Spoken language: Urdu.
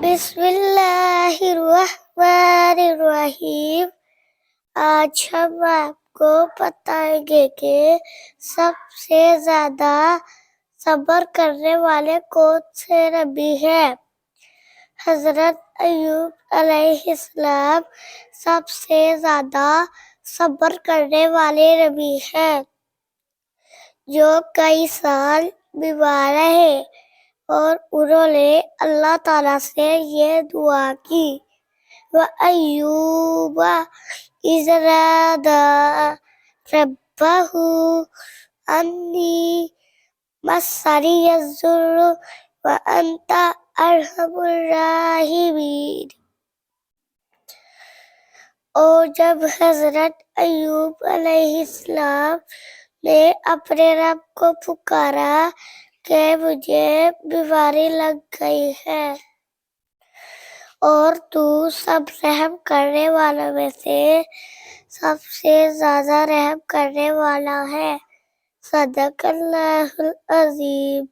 بسم اللہ الرحمن الرحیم۔ آج ہم آپ کو بتائیں گے کہ سب سے زیادہ صبر کرنے والے کون سے نبی ہیں۔ حضرت ایوب علیہ السلام سب سے زیادہ صبر کرنے والے نبی ہیں، جو کئی سال بیمار رہے اور انہوں نے اللہ تعالیٰ سے یہ دعا کی، وَأَيُّوبَ إِذْ نَادَىٰ رَبَّهُ أَنِّي مَسَّنِيَ الضُّرُّ وَأَنْتَ أَرْحَمُ الرَّاحِمِينَ۔ اور جب حضرت ایوب علیہ السلام نے اپنے رب کو پکارا کہ مجھے بیماری لگ گئی ہے اور تو سب رحم کرنے والوں میں سے سب سے زیادہ رحم کرنے والا ہے۔ صدق اللہ العظیم۔